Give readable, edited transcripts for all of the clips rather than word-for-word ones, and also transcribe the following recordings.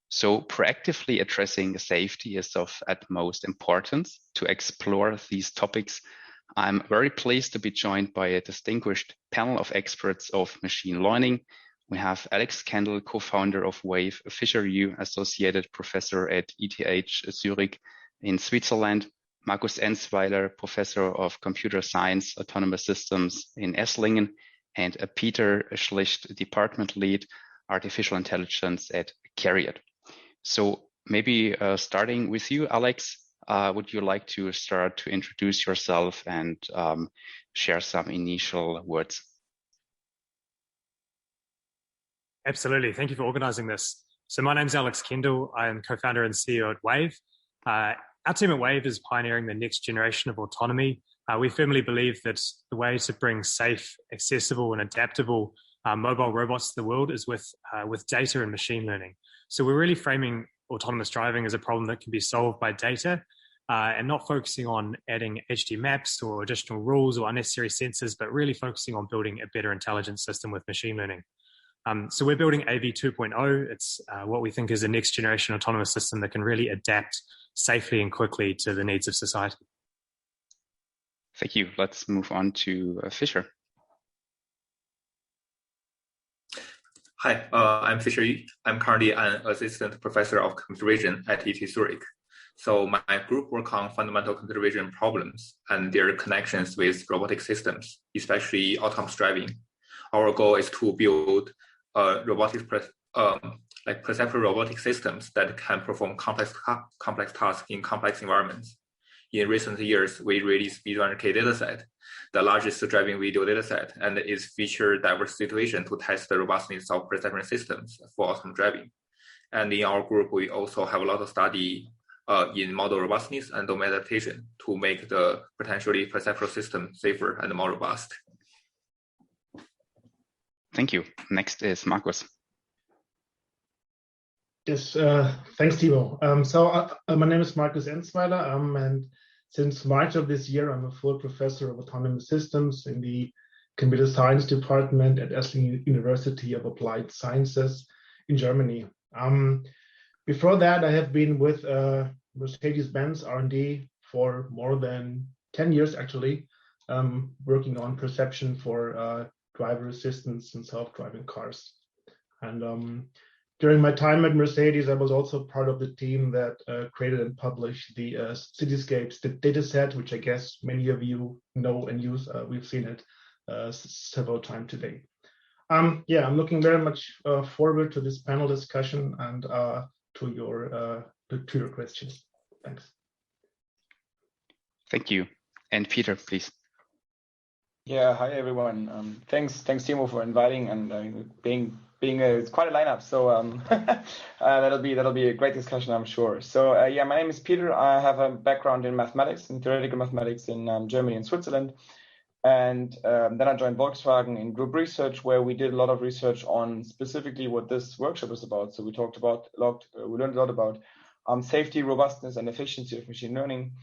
So proactively addressing safety is of utmost importance. To explore these topics, I'm very pleased to be joined by a distinguished panel of experts of machine learning. We have Alex Kendall, co-founder of Wave, Fisher Yu, associated professor at ETH Zurich in Switzerland, Markus Enzweiler, professor of computer science, autonomous systems in Esslingen, and Peter Schlicht, department lead, artificial intelligence at Carriot. So maybe starting with you, Alex, would you like to start to introduce yourself and share some initial words? Absolutely. Thank you for organizing this. So my name is Alex Kendall. I am co-founder and CEO at Wave. Our team at Wave is pioneering the next generation of autonomy. We firmly believe that the way to bring safe, accessible, and adaptable mobile robots to the world is with data and machine learning. So we're really framing autonomous driving as a problem that can be solved by data and not focusing on adding HD maps or additional rules or unnecessary sensors, but really focusing on building a better intelligence system with machine learning. So we're building AV 2.0. It's what we think is a next generation autonomous system that can really adapt safely and quickly to the needs of society. Thank you. Let's move on to Fisher. Hi, I'm Fisher Yu. I'm currently an assistant professor of computer vision at ETH Zurich. So my group works on fundamental computer vision problems and their connections with robotic systems, especially autonomous driving. Our goal is to build perceptual robotic systems that can perform complex tasks in complex environments. In recent years, we released V100K dataset, the largest driving video dataset, and its feature diverse situation to test the robustness of perception systems for autonomous driving. And in our group, we also have a lot of study in model robustness and domain adaptation to make the potentially perceptual system safer and more robust. Thank you. Next is Markus. Yes, thanks, Timo. My name is Markus Enzweiler, and since March of this year, I'm a full professor of autonomous systems in the computer science department at Esslingen University of Applied Sciences in Germany. Before that, I have been with Mercedes-Benz R&D for more than 10 years, actually, working on perception for driver assistance and self-driving cars. And during my time at Mercedes, I was also part of the team that created and published the Cityscapes dataset, which I guess many of you know and use. We've seen it several times today. I'm looking very much forward to this panel discussion and to your questions. Thanks. Thank you. And Peter, please. Yeah, hi everyone. Thanks Timo for inviting and being it's quite a lineup, so that'll be a great discussion, I'm sure. So my name is Peter. I have a background in mathematics, in theoretical mathematics in Germany and Switzerland, and then I joined Volkswagen in group research, where we did a lot of research on specifically what this workshop is about. So we learned a lot about safety, robustness, and efficiency of machine learning.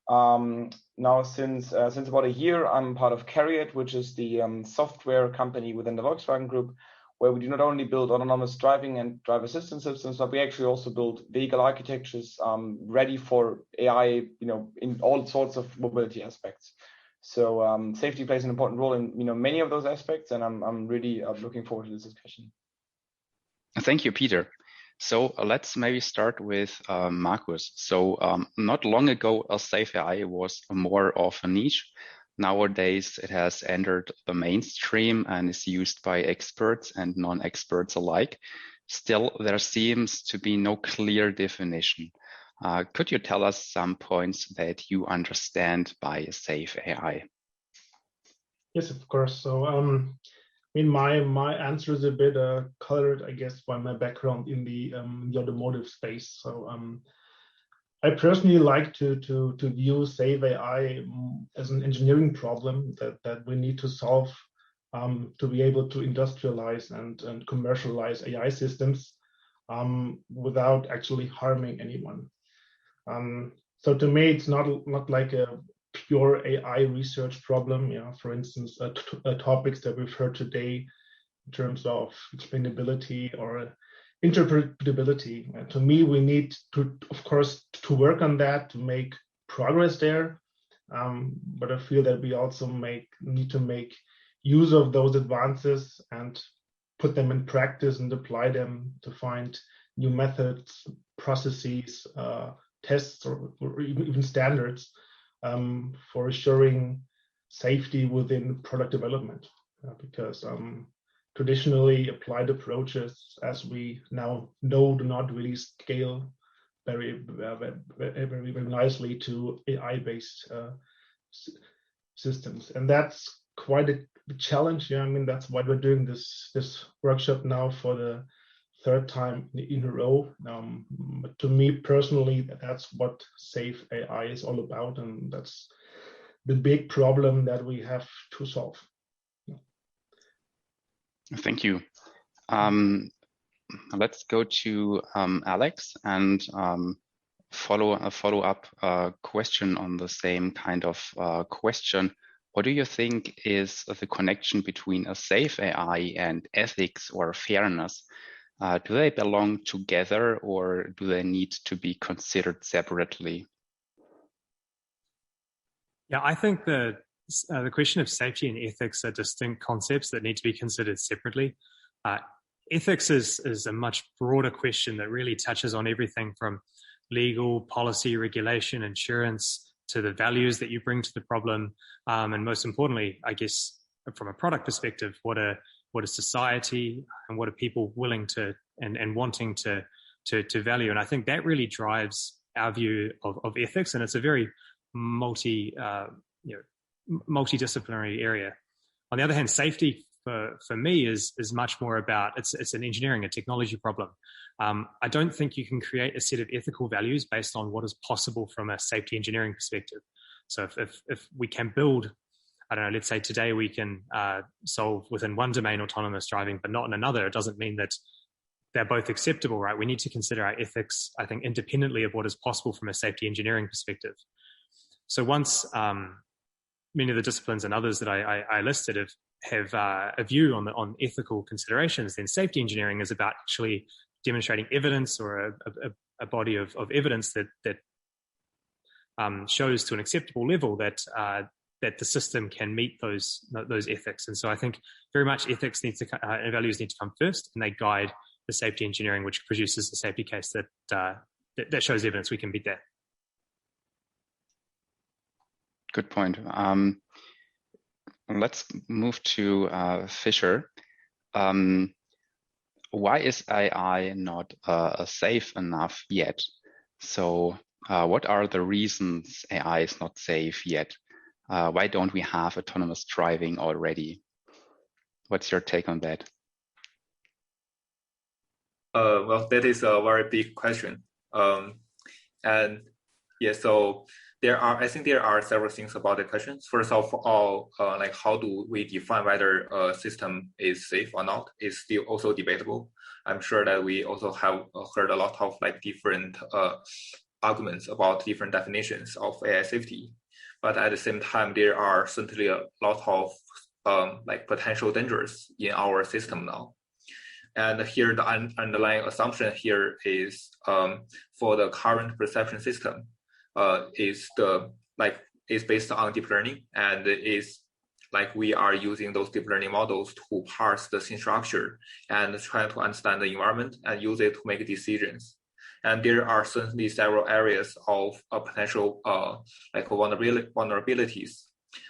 Now, since about a year, I'm part of Carriot, which is the software company within the Volkswagen Group, where we do not only build autonomous driving and driver assistance systems, but we actually also build vehicle architectures ready for AI, in all sorts of mobility aspects. So safety plays an important role in many of those aspects, and I'm really looking forward to this discussion. Thank you, Peter. So let's maybe start with Markus. So not long ago, safe AI was more of a niche. Nowadays, it has entered the mainstream and is used by experts and non-experts alike. Still, there seems to be no clear definition. Could you tell us some points that you understand by safe AI? Yes, of course. So, my answer is a bit colored, I guess, by my background in the automotive space. So, I personally like to view safe AI as an engineering problem that we need to solve to be able to industrialize and commercialize AI systems without actually harming anyone. So to me, it's not like a pure AI research problem. For instance, topics that we've heard today in terms of explainability or interpretability. To me, we need to, of course, to work on that to make progress there. But I feel that we also need to make use of those advances and put them in practice and apply them to find new methods, processes, tests, or even standards for assuring safety within product development. Because traditionally applied approaches, as we now know, do not really scale very nicely to AI-based systems, and that's quite a challenge. Yeah, I mean, that's why we're doing this workshop now for the third time in a row. But to me personally, that's what safe AI is all about, and that's the big problem that we have to solve. Thank you. Let's go to Alex and follow up question on the same kind of question. What do you think is the connection between a safe AI and ethics or fairness? Do they belong together, or do they need to be considered separately? Yeah, I think the question of safety and ethics are distinct concepts that need to be considered separately. Ethics is a much broader question that really touches on everything from legal, policy, regulation, insurance, to the values that you bring to the problem. And most importantly, I guess, from a product perspective, what are society and what are people willing to and wanting to value? And I think that really drives our view of ethics. And it's a very multidisciplinary area. On the other hand, safety for me is much more about, it's an engineering, a technology problem. I don't think you can create a set of ethical values based on what is possible from a safety engineering perspective. So if we can build, I don't know, let's say today we can solve within one domain autonomous driving, but not in another, it doesn't mean that they're both acceptable, right? We need to consider our ethics, I think, independently of what is possible from a safety engineering perspective. So once many of the disciplines and others that I listed have a view on ethical considerations, then safety engineering is about actually demonstrating evidence or a body of evidence that shows to an acceptable level that the system can meet those ethics. And so I think very much ethics and values need to come first, and they guide the safety engineering, which produces a safety case that shows evidence we can beat that. Good point. Let's move to Fisher. Why is AI not safe enough yet? So what are the reasons AI is not safe yet? Why don't we have autonomous driving already? What's your take on that? Well, that is a very big question. And yeah, so I think there are several things about the question. First of all, like how do we define whether a system is safe or not is still also debatable. I'm sure that we also have heard a lot of like different arguments about different definitions of AI safety. But at the same time, there are certainly a lot of like potential dangers in our system now. And here the underlying assumption here is for the current perception system is based on deep learning, and is like we are using those deep learning models to parse the scene structure and try to understand the environment and use it to make decisions. And there are certainly several areas of potential like vulnerabilities.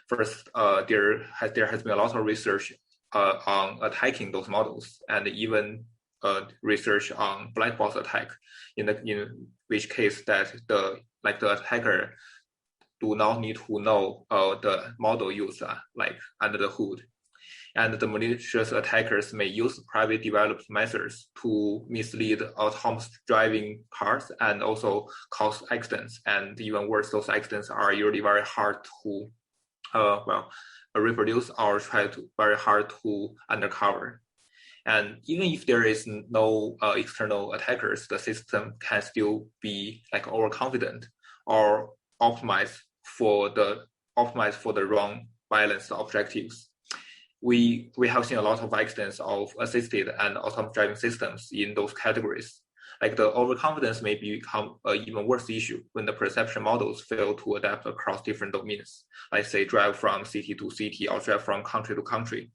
First, there has been a lot of research on attacking those models, and even research on blind box attack, in which case that the attacker do not need to know the model used like under the hood. And the malicious attackers may use private developed methods to mislead autonomous driving cars and also cause accidents. And even worse, those accidents are usually very hard to reproduce or very hard to uncover. And even if there is no external attackers, the system can still be like overconfident or optimized for the wrong balanced objectives. we have seen a lot of accidents of assisted and autonomous driving systems in those categories. Like the overconfidence may become an even worse issue when the perception models fail to adapt across different domains, like say drive from city to city or drive from country to country.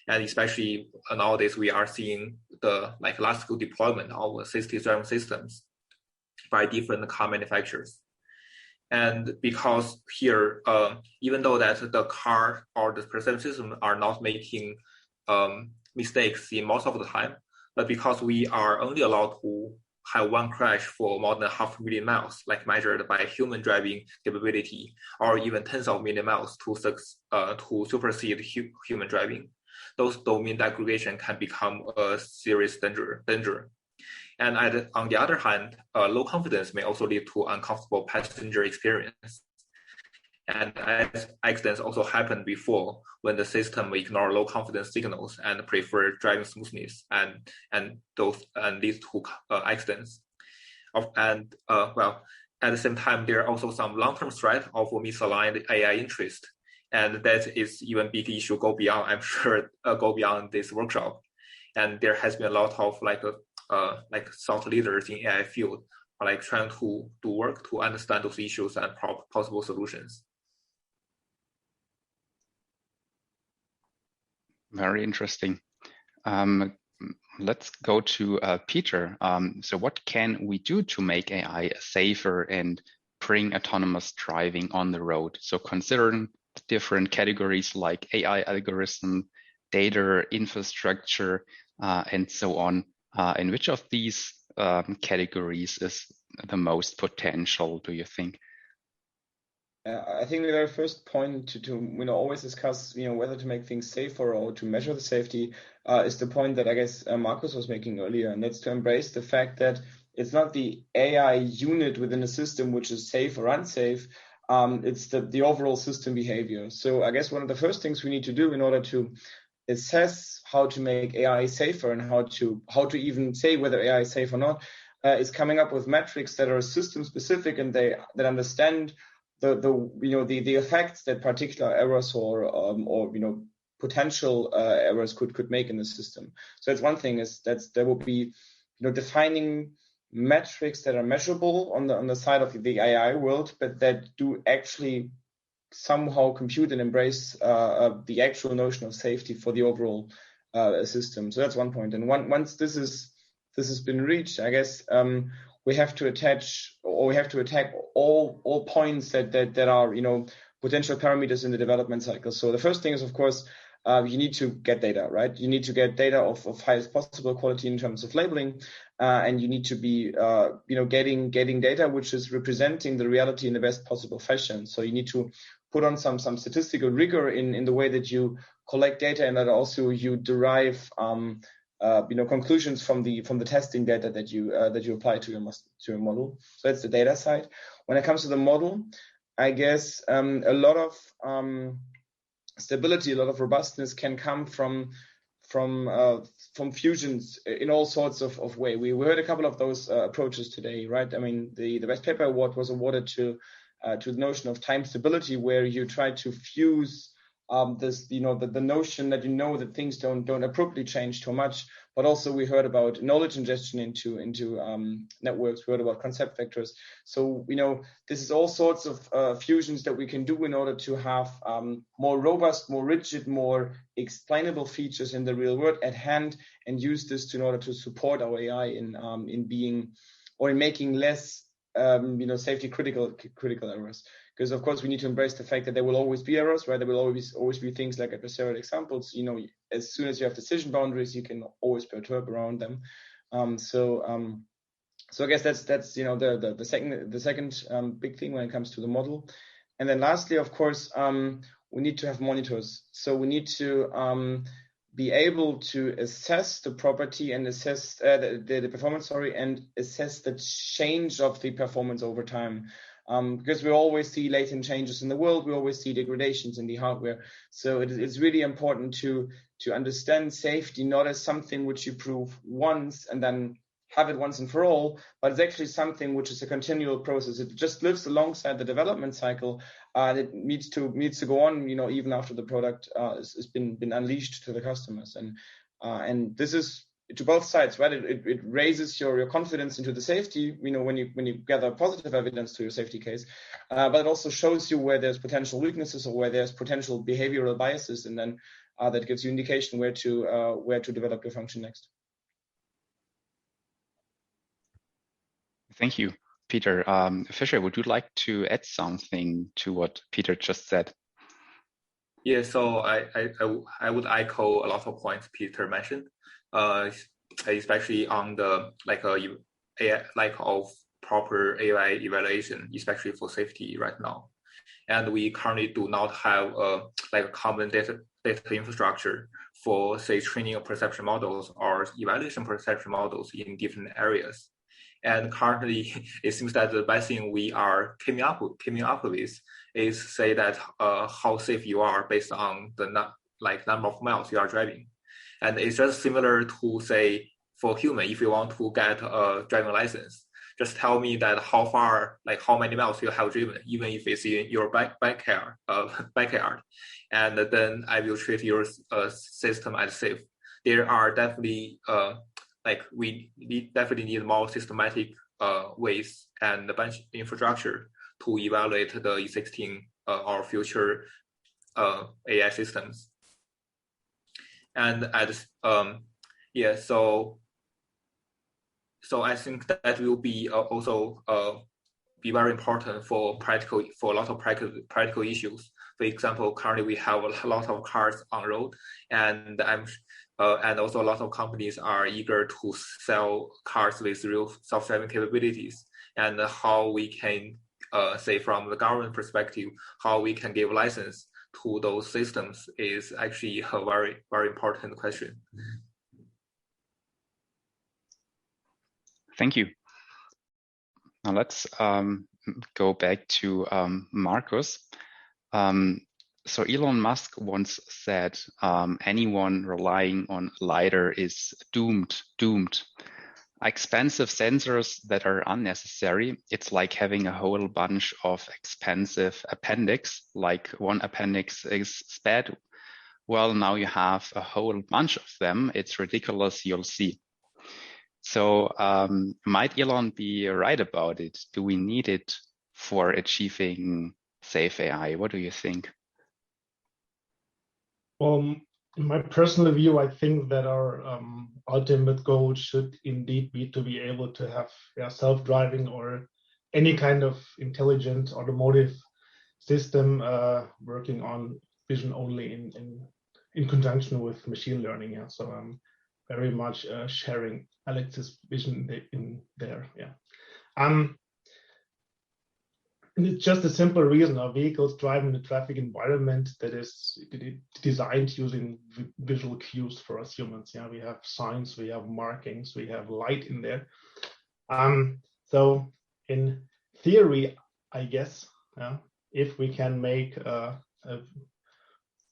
And especially nowadays, we are seeing the large scale deployment of assisted driving systems by different car manufacturers. And because here, even though that the car or the perception system are not making mistakes in most of the time, but because we are only allowed to have one crash for more than 500,000 miles, like measured by human driving capability, or even tens of million miles to supersede human driving, those domain aggregation can become a serious danger. And on the other hand, low confidence may also lead to uncomfortable passenger experience. And accidents also happen before when the system ignore low confidence signals and prefer driving smoothness and leads to accidents. At the same time, there are also some long-term threat of misaligned AI interest. And that is even big issue go beyond this workshop. And there has been a lot of thought leaders in AI field are trying to do work to understand those issues and possible solutions. Very interesting. Let's go to Peter. So what can we do to make AI safer and bring autonomous driving on the road? So considering different categories like AI algorithm, data, infrastructure, and so on, in which of these categories is the most potential, do you think? I think the very first point to always discuss whether to make things safer or to measure the safety is the point that I guess Marcus was making earlier, and that's to embrace the fact that it's not the AI unit within a system which is safe or unsafe. It's the overall system behavior. So I guess one of the first things we need to do in order to assess how to make AI safer and how to even say whether AI is safe or not is coming up with metrics that are system specific and that understand the effects that particular errors or potential errors could make in the system. So that's one thing there will be defining metrics that are measurable on the side of the AI world, but that do actually somehow compute and embrace the actual notion of safety for the overall system. So that's one point. And once this has been reached, I guess we have to attack all points that are potential parameters in the development cycle. So the first thing is, of course, you need to get data, right? You need to get data of highest possible quality in terms of labeling, and you need to be getting data which is representing the reality in the best possible fashion. So you need to put on some statistical rigor in the way that you collect data, and that also you derive conclusions from the testing data that you apply to your model. So that's the data side. When it comes to the model, I guess a lot of stability, a lot of robustness can come from fusions in all sorts of way. We heard a couple of those approaches today, right? I mean, the Best Paper Award was awarded to the notion of time stability, where you try to fuse the notion that that things don't appropriately change too much, but also we heard about knowledge ingestion into networks. We heard about concept vectors. So this is all sorts of fusions that we can do in order to have more robust, more rigid, more explainable features in the real world at hand, and use this in order to support our AI in being or in making less safety critical errors. Because of course we need to embrace the fact that there will always be errors, right? There will always be things like adversarial examples. As soon as you have decision boundaries, you can always perturb around them. So I guess that's the second big thing when it comes to the model. And then lastly, of course, we need to have monitors. So we need to be able to assess the property and assess the performance, and assess the change of the performance over time. Because we always see latent changes in the world, we always see degradations in the hardware. So it's really important to understand safety not as something which you prove once and then have it once and for all, but it's actually something which is a continual process. It just lives alongside the development cycle, and it needs to go on, even after the product has been unleashed to the customers. And this is to both sides, right? It raises your confidence into the safety, when you gather positive evidence to your safety case, but it also shows you where there's potential weaknesses or where there's potential behavioral biases, and then that gives you indication where to develop your function next. Thank you, Peter. Fisher, would you like to add something to what Peter just said? Yeah, so I would echo a lot of points Peter mentioned, especially on the lack of proper AI evaluation, especially for safety right now. And we currently do not have a common data infrastructure for, say, training of perception models or evaluation perception models in different areas. And currently, it seems that the best thing we are coming up with is say that how safe you are based on the number of miles you are driving. And it's just similar to, say, for human, if you want to get a driving license, just tell me that how many miles you have driven, even if it's in your backyard, and then I will treat your system as safe. There are definitely we definitely need more systematic ways and a bunch of infrastructure to evaluate the existing or future AI systems. And so I think that will be also be very important for a lot of practical issues. For example, currently we have a lot of cars on road, and also a lot of companies are eager to sell cars with real self-driving capabilities. And how we can say from the government perspective, how we can give license to those systems is actually a very, very important question. Thank you. Now let's go back to Markus. So Elon Musk once said, anyone relying on LiDAR is doomed. Expensive sensors that are unnecessary. It's like having a whole bunch of expensive appendix, like one appendix is bad. Well, now you have a whole bunch of them. It's ridiculous, you'll see. So might Elon be right about it? Do we need it for achieving safe AI? What do you think? Well, in my personal view, I think that our ultimate goal should indeed be to be able to have self-driving or any kind of intelligent automotive system working on vision only in conjunction with machine learning. Yeah, so I'm very much sharing Alex's vision in there. Yeah, and it's just a simple reason. Our vehicles drive in a traffic environment that is designed using visual cues for us humans. Yeah, we have signs, we have markings, we have light in there. So in theory, I guess, if we can make a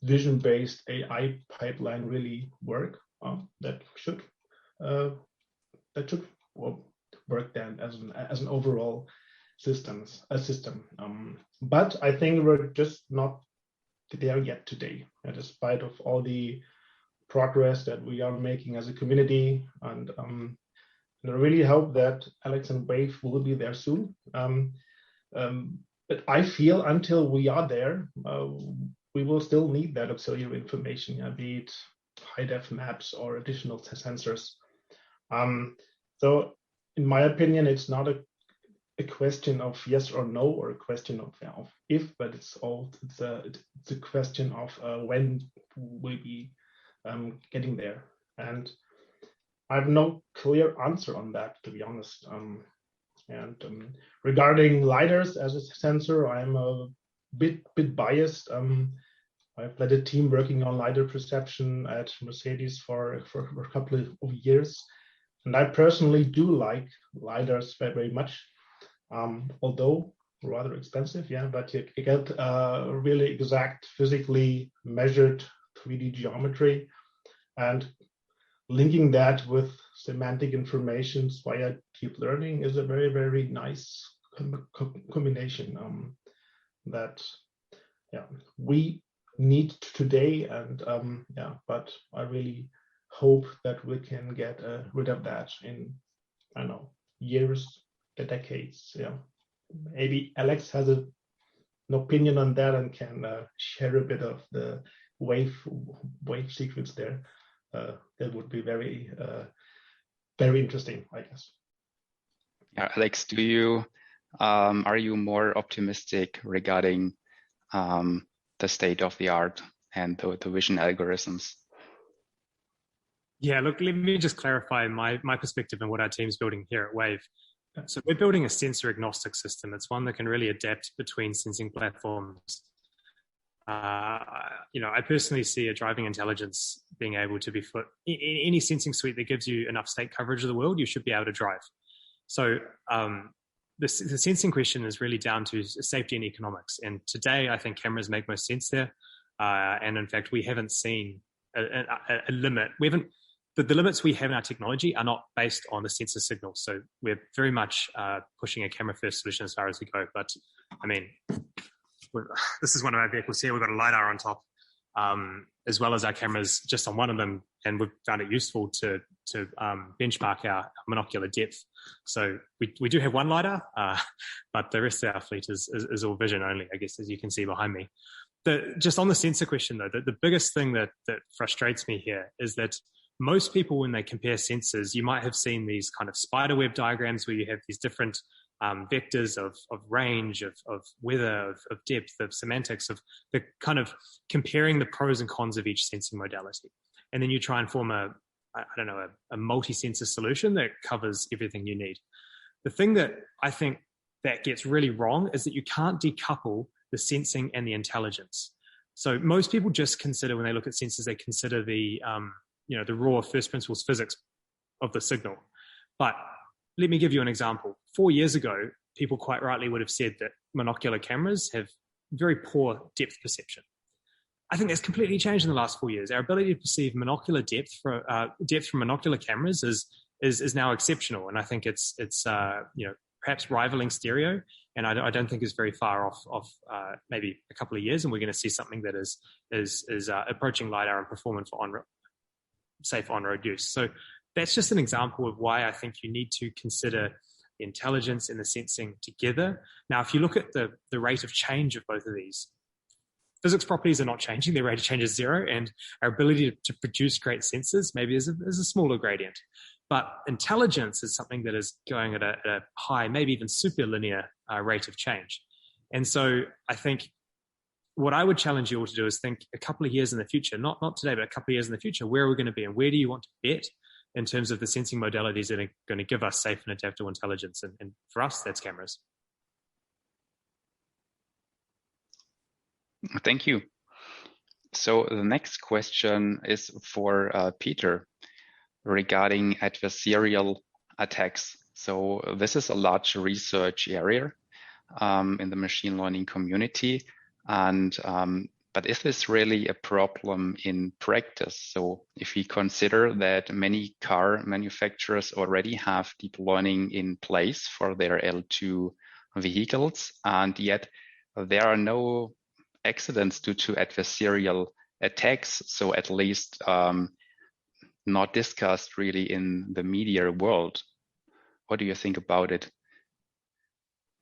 vision-based AI pipeline really work, that should work then as an overall system. But I think we're just not there yet today, despite of all the progress that we are making as a community. And I really hope that Alex and Wave will be there soon. But I feel until we are there, we will still need that auxiliary information, be it high-def maps or additional sensors. So in my opinion, it's not a question of yes or no, or a question of if, but it's a question of when we'll be getting there. And I have no clear answer on that, to be honest. Regarding LiDARs as a sensor, I'm a bit biased. I've led a team working on LiDAR perception at Mercedes for a couple of years, and I personally do like LiDARs very, very much. Although rather expensive, but you get really exact physically measured 3D geometry, and linking that with semantic informations via deep learning is a very, very nice combination that we need today. And but I really hope that we can get rid of that in, I don't know, years, decades. Maybe Alex has an opinion on that and can share a bit of the wave secrets there. That would be very very interesting, I guess. Yeah, Alex, do you are you more optimistic regarding the state of the art and the vision algorithms? Yeah, look, let me just clarify my perspective and what our team's building here at Wave. So we're building a sensor agnostic system. It's one that can really adapt between sensing platforms. I personally see a driving intelligence being able to be put in any sensing suite that gives you enough state coverage of the world. You should be able to drive. So the sensing question is really down to safety and economics. And today, I think cameras make most sense there. And in fact, we haven't seen a limit. The limits we have in our technology are not based on the sensor signal. So we're very much pushing a camera-first solution as far as we go. But I mean, this is one of our vehicles here. We've got a LiDAR on top, as well as our cameras just on one of them. And we've found it useful to benchmark our monocular depth. So we do have one LiDAR, but the rest of our fleet is all vision only, I guess, as you can see behind me. Just on the sensor question, though, the biggest thing that frustrates me here is that most people, when they compare sensors, you might have seen these kind of spider web diagrams where you have these different vectors of range, of weather, of depth, of semantics, of the kind of comparing the pros and cons of each sensing modality. And then you try and form a multi-sensor solution that covers everything you need. The thing that I think that gets really wrong is that you can't decouple the sensing and the intelligence. So most people just consider, when they look at sensors, they consider the raw first principles physics of the signal. But let me give you an example. 4 years ago, people quite rightly would have said that monocular cameras have very poor depth perception. I think that's completely changed in the last 4 years. Our ability to perceive monocular depth from monocular cameras is now exceptional, and I think it's perhaps rivaling stereo. And I don't think is very far off maybe a couple of years, and we're going to see something that is approaching LiDAR and performance for safe on-road use. So that's just an example of why I think you need to consider the intelligence and the sensing together. Now, if you look at the rate of change of both of these, physics properties are not changing. Their rate of change is zero, and our ability to produce great sensors maybe is a smaller gradient. But intelligence is something that is going at a high, maybe even super linear rate of change. And so I think what I would challenge you all to do is think a couple of years in the future, not today, but a couple of years in the future, where are we going to be and where do you want to bet in terms of the sensing modalities that are going to give us safe and adaptable intelligence? And for us, that's cameras. Thank you. So the next question is for Peter regarding adversarial attacks. So this is a large research area in the machine learning community. And but is this really a problem in practice? So if we consider that many car manufacturers already have deep learning in place for their L2 vehicles, and yet there are no accidents due to adversarial attacks, so at least not discussed really in the media world. What do you think about it?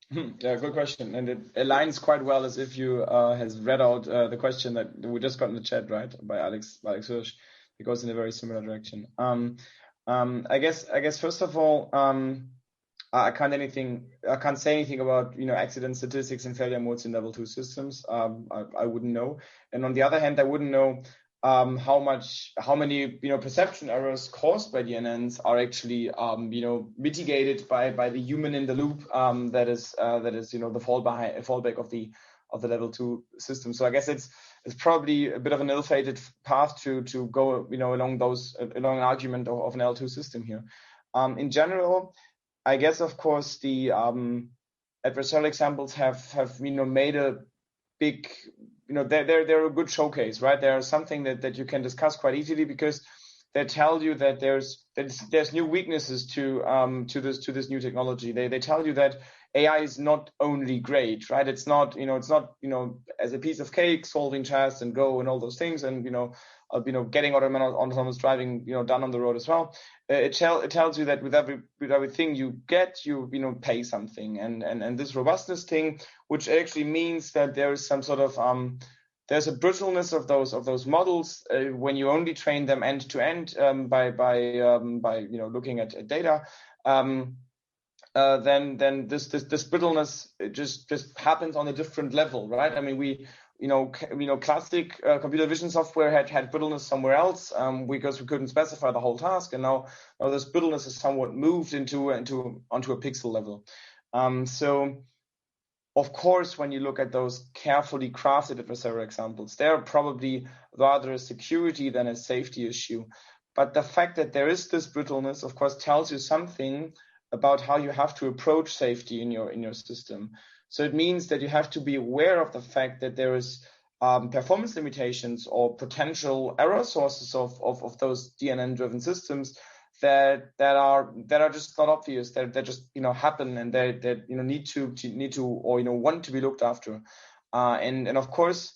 Yeah, good question. And it aligns quite well as if you has read out the question that we just got in the chat, right, by Alex Hirsch. It goes in a very similar direction. I guess first of all, I can't say anything about accident statistics and failure modes in level 2 systems. I wouldn't know. And on the other hand, I wouldn't know how many perception errors caused by DNNs are actually mitigated by the human in the loop that is the fallback of the level 2 system. So I guess it's probably a bit of an ill-fated path to go along an argument of an L2 system here. In general, I guess of course the adversarial examples have made a big they're a good showcase, right? They're something that you can discuss quite easily because that tell you that there's new weaknesses to this new technology. They tell you that AI is not only great, right? It's not as a piece of cake solving tasks and Go and all those things, and getting autonomous driving done on the road as well. It tells you that with everything you get, you pay something, and this robustness thing, which actually means that there is some sort of there's a brittleness of those models when you only train them end to end by looking at data. Then this brittleness just happens on a different level, right? I mean, we classic computer vision software had brittleness somewhere else because we couldn't specify the whole task, and now this brittleness is somewhat moved onto a pixel level. So of course, when you look at those carefully crafted adversarial examples, they're probably rather a security than a safety issue. But the fact that there is this brittleness, of course, tells you something about how you have to approach safety in your system. So it means that you have to be aware of the fact that there is performance limitations or potential error sources of those DNN-driven systems that are just not obvious. That just happen, and that need to or want to be looked after. And of course,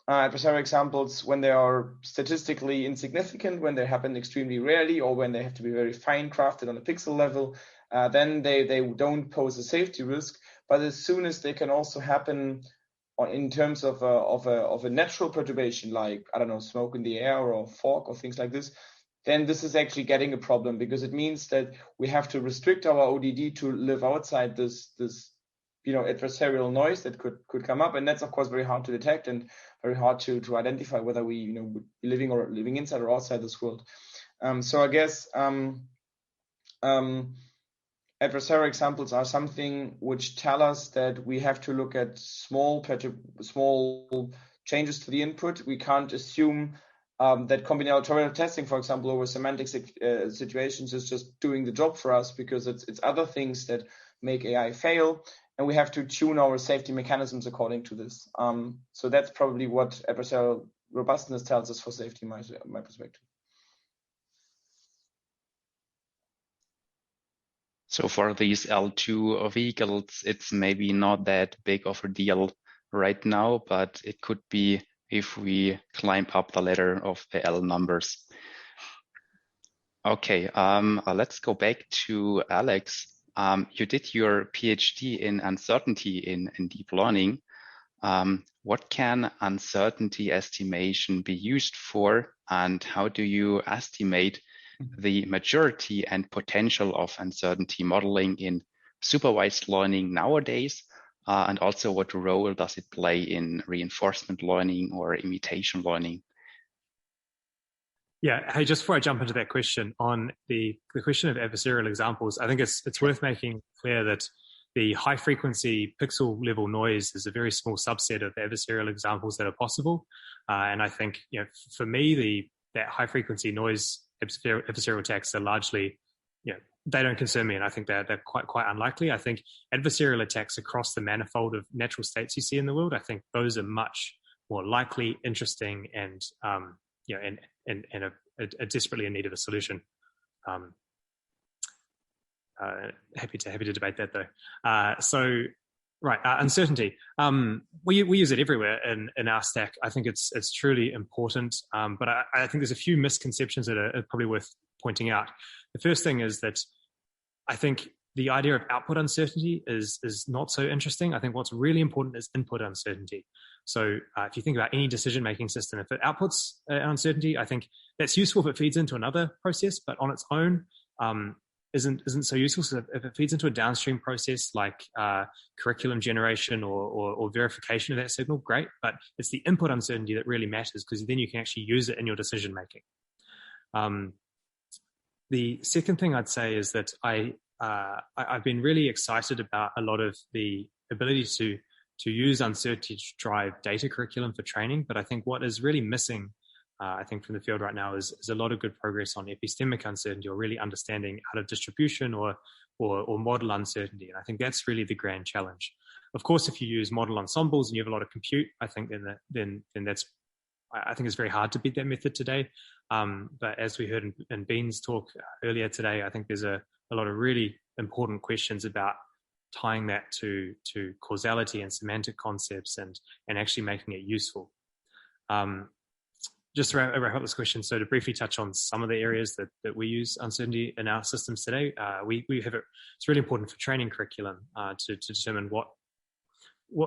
adversarial examples, when they are statistically insignificant, when they happen extremely rarely, or when they have to be very fine crafted on a pixel level, then they don't pose a safety risk. But as soon as they can also happen in terms of a natural perturbation, like, I don't know, smoke in the air or fog or things like this, then this is actually getting a problem, because it means that we have to restrict our ODD to live outside this adversarial noise that could come up, and that's of course very hard to detect and very hard to identify whether we living inside or outside this world. So I guess adversarial examples are something which tell us that we have to look at small changes to the input. We can't assume that combinatorial testing, for example, over semantic situations is just doing the job for us, because it's other things that make AI fail, and we have to tune our safety mechanisms according to this. So that's probably what adversarial robustness tells us for safety, in my perspective. So for these L2 vehicles, it's maybe not that big of a deal right now, but it could be if we climb up the ladder of the L numbers. Okay, let's go back to Alex. You did your PhD in uncertainty in deep learning. What can uncertainty estimation be used for, and how do you estimate the maturity and potential of uncertainty modeling in supervised learning nowadays? And also, what role does it play in reinforcement learning or imitation learning? Yeah, hey, just before I jump into that question, on the question of adversarial examples, I think it's worth making clear that the high frequency pixel level noise is a very small subset of adversarial examples that are possible. And I think, for me, that high frequency noise adversarial attacks are largely, they don't concern me, and I think they're quite unlikely. I think adversarial attacks across the manifold of natural states you see in the world, I think those are much more likely, interesting, and are desperately in need of a solution. Happy to debate that though. So right, uncertainty. We use it everywhere in our stack. I think it's truly important, but I think there's a few misconceptions that are probably worth pointing out. The first thing is that I think the idea of output uncertainty is not so interesting. I think what's really important is input uncertainty. So if you think about any decision-making system, if it outputs uncertainty, I think that's useful if it feeds into another process, but on its own isn't so useful. So if it feeds into a downstream process like curriculum generation or verification of that signal, great. But it's the input uncertainty that really matters, because then you can actually use it in your decision-making. The second thing I'd say is that I've been really excited about a lot of the ability to use uncertainty to drive data curriculum for training. But I think what is really missing, I think, from the field right now is a lot of good progress on epistemic uncertainty, or really understanding out of distribution or model uncertainty. And I think that's really the grand challenge. Of course, if you use model ensembles and you have a lot of compute, I think then that's I think it's very hard to beat that method today. But as we heard in Bean's talk earlier today, I think there's a lot of really important questions about tying that to causality and semantic concepts and actually making it useful. Just to wrap up this question, so to briefly touch on some of the areas that we use uncertainty in our systems today, we have it's really important for training curriculum to determine what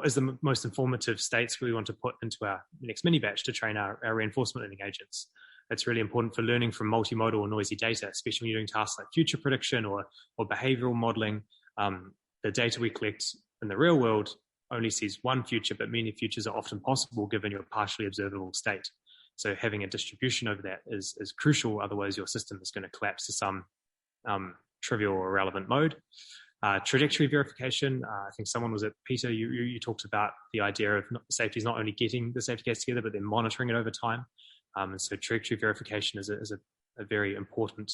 is the most informative states we want to put into our next mini batch to train our reinforcement learning agents. It's really important for learning from multimodal or noisy data, especially when you're doing tasks like future prediction or behavioral modeling. The data we collect in the real world only sees one future, but many futures are often possible given your partially observable state. So having a distribution over that is crucial. Otherwise, your system is going to collapse to some trivial or irrelevant mode. Trajectory verification. I think someone was Peter. You talked about the idea of safety is not only getting the safety case together, but then monitoring it over time. And so trajectory verification is a very important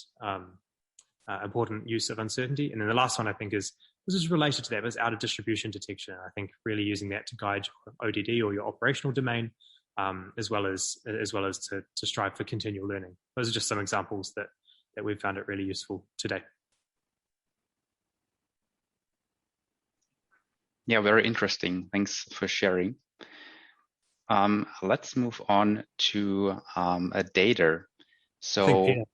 use of uncertainty. And then the last one I think is this is related to that, but it's out of distribution detection. I think really using that to guide your ODD or your operational domain. As well as to strive for continual learning. Those are just some examples that we've found it really useful today. Yeah, very interesting. Thanks for sharing. Let's move on to data. So, I think Peter,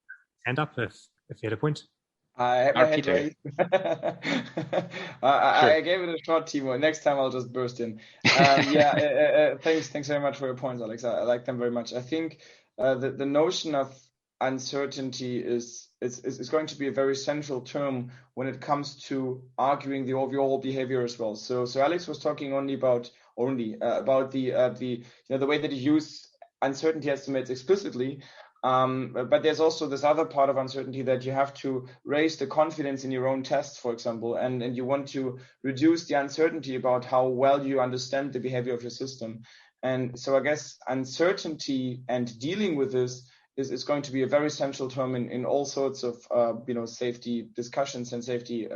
hand up if you had a point. I have my hand raised. I gave it a shot, Timo. Next time I'll just burst in. Thanks very much for your points, Alex. I like them very much. I think the notion of uncertainty is going to be a very central term when it comes to arguing the overall behavior as well. So Alex was talking only about the way that you use uncertainty estimates explicitly. But there's also this other part of uncertainty that you have to raise the confidence in your own tests, for example, and you want to reduce the uncertainty about how well you understand the behavior of your system. And so I guess uncertainty and dealing with this is going to be a very central term in all sorts of safety discussions and safety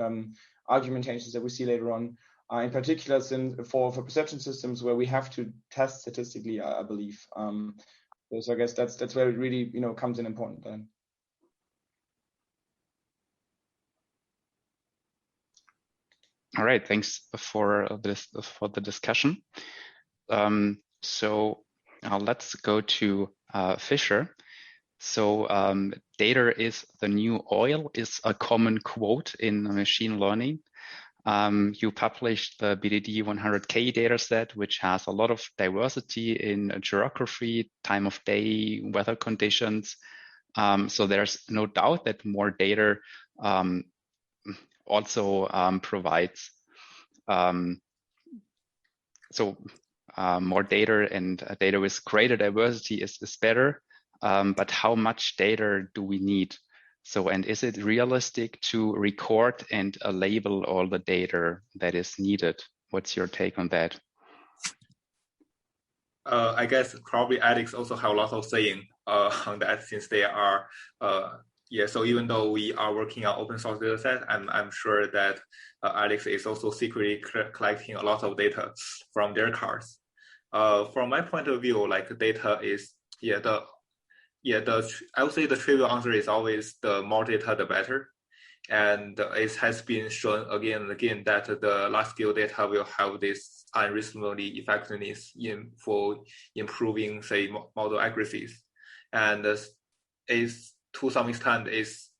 argumentations that we see later on. In particular, for perception systems where we have to test statistically, I believe. So I guess that's where it really comes in important then. All right, thanks for the discussion. So let's go to Fisher. So data is the new oil is a common quote in machine learning. You published the BDD 100K dataset, which has a lot of diversity in geography, time of day, weather conditions. So there's no doubt that more data also provides more data, and data with greater diversity is better. But how much data do we need? So, and is it realistic to record and label all the data that is needed? What's your take on that? I guess probably Alex also have a lot of saying on that, since they are, so even though we are working on open source data set, I'm sure that Alex is also secretly collecting a lot of data from their cars. From my point of view, like data is, I would say the trivial answer is always the more data, the better. And it has been shown again and again that the large scale data will have this unreasonably effectiveness for improving, say, model accuracies. And is to some extent is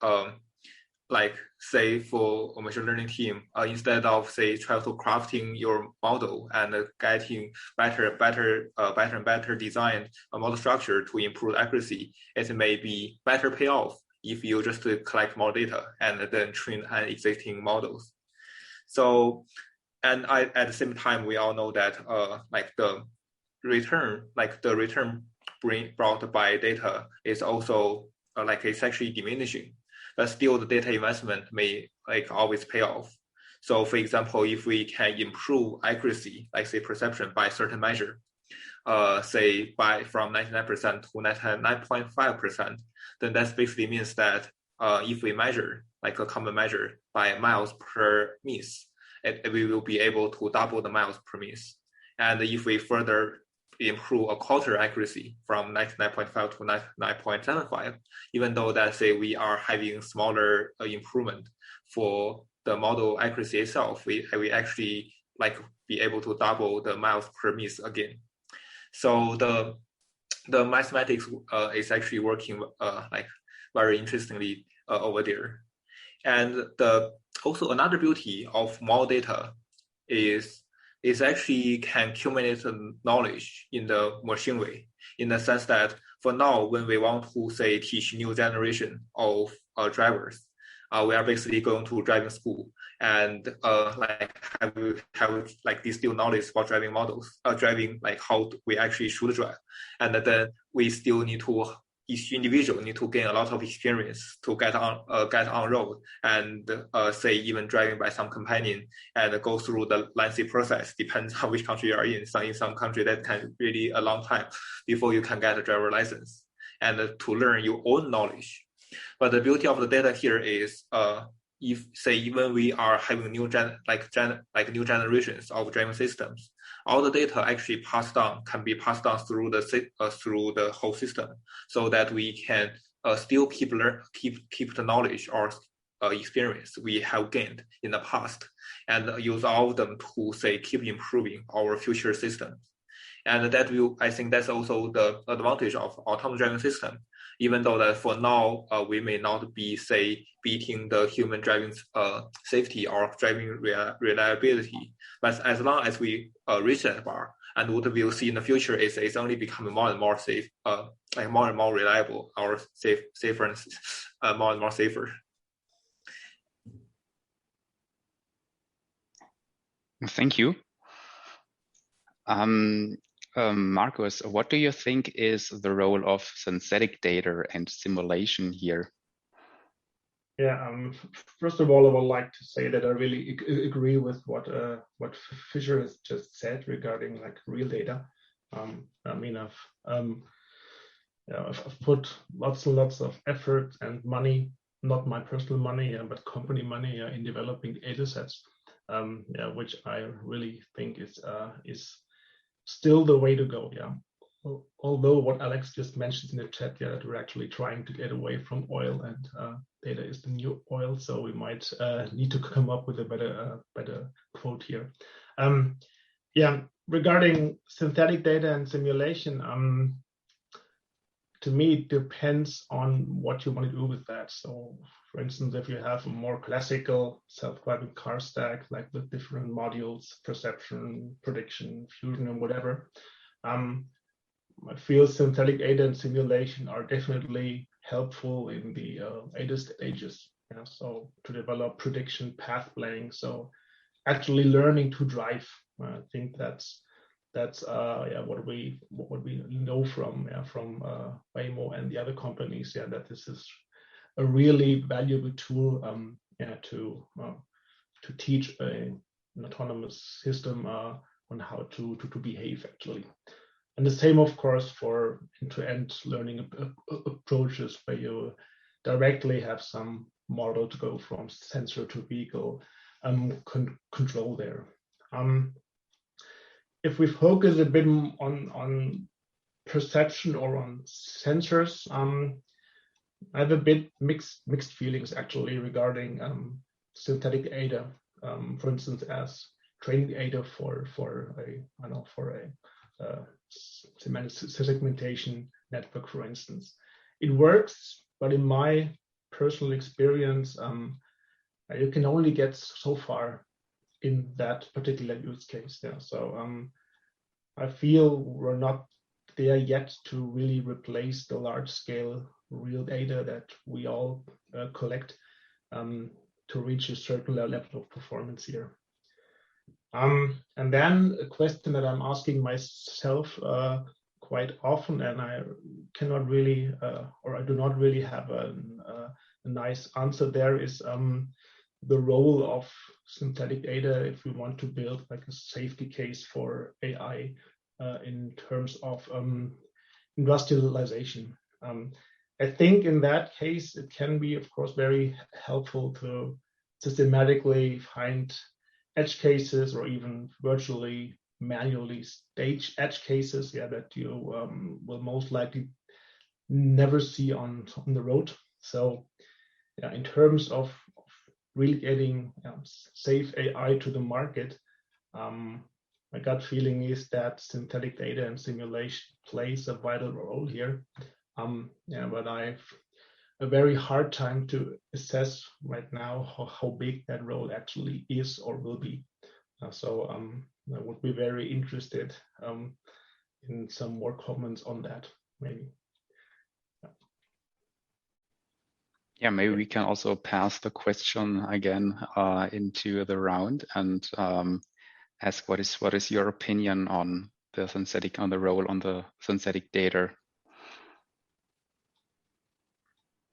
like, say, for a machine learning team, instead of, say, try to crafting your model and getting better designed model structure to improve accuracy, it may be better payoff if you just collect more data and then train existing models. So, and at the same time, we all know that the return brought by data is also it's actually diminishing. But still, the data investment may always pay off. So, for example, if we can improve accuracy, like say perception by a certain measure, say from 99% to 99.5%, then that basically means that if we measure like a common measure by miles per miss, we will be able to double the miles per miss. And if we further improve a quarter accuracy from 99.5 to 99.75, even though that say we are having smaller improvement for the model accuracy itself, we actually like be able to double the miles per miss again. So the mathematics is actually working like very interestingly over there. And also another beauty of model data is actually can accumulate knowledge in the machine way, in the sense that for now, when we want to say teach new generation of drivers, we are basically going to driving school and like have like distilled knowledge about driving models, driving like how we actually should drive, and then we still need to, each individual need to gain a lot of experience to get on road and say even driving by some companion and go through the lengthy process. Depends on which country you are in. In some country that can really a long time before you can get a driver license and to learn your own knowledge. But the beauty of the data here is if say even we are having new generations of driving systems, all the data actually can be passed down through the whole system, so that we can still keep the knowledge or experience we have gained in the past, and use all of them to say keep improving our future systems. And that I think that's also the advantage of autonomous driving system. Even though that for now we may not be say beating the human driving safety or driving reliability, but as long as we reach that bar, and what we'll see in the future is it's only becoming more and more safe, like more and more reliable, or safer and more and more safer. Thank you. Marcus, what do you think is the role of synthetic data and simulation here? Yeah, first of all, I would like to say that I really agree with what Fisher has just said regarding like real data. I mean, I've put lots and lots of effort and money, not my personal money, but company money, in developing data sets, which I really think is still the way to go. Yeah. Although what Alex just mentioned in the chat, that we're actually trying to get away from oil, and data is the new oil, so we might need to come up with a better quote here. Regarding synthetic data and simulation, to me it depends on what you want to do with that. So, for instance, if you have a more classical self-driving car stack, like with different modules, perception, prediction, fusion, and whatever, I feel synthetic data and simulation are definitely helpful in the later stages. So to develop prediction, path planning, so actually learning to drive. I think that's what we know from Waymo and the other companies. That this is a really valuable tool to teach an autonomous system on how to behave actually. And the same, of course, for end-to-end learning approaches, where you directly have some model to go from sensor to vehicle control there. If we focus a bit on perception or on sensors, I have a bit mixed feelings actually regarding synthetic data. For instance, as training data for a segmentation network, for instance. It works, but in my personal experience, you can only get so far in that particular use case. So I feel we're not there yet to really replace the large-scale real data that we all collect to reach a certain level of performance here. And then a question that I'm asking myself quite often, and I cannot really, or I do not really have a nice answer there, is the role of synthetic data if we want to build like a safety case for AI in terms of industrialization. I think in that case, it can be, of course, very helpful to systematically find edge cases or even virtually manually stage edge cases, that you will most likely never see on the road. So in terms of really getting safe AI to the market, my gut feeling is that synthetic data and simulation plays a vital role here. But I've a very hard time to assess right now how big that role actually is or will be. So I would be very interested in some more comments on that, maybe. Yeah, maybe we can also pass the question again into the round and ask what is your opinion on the role on the synthetic data.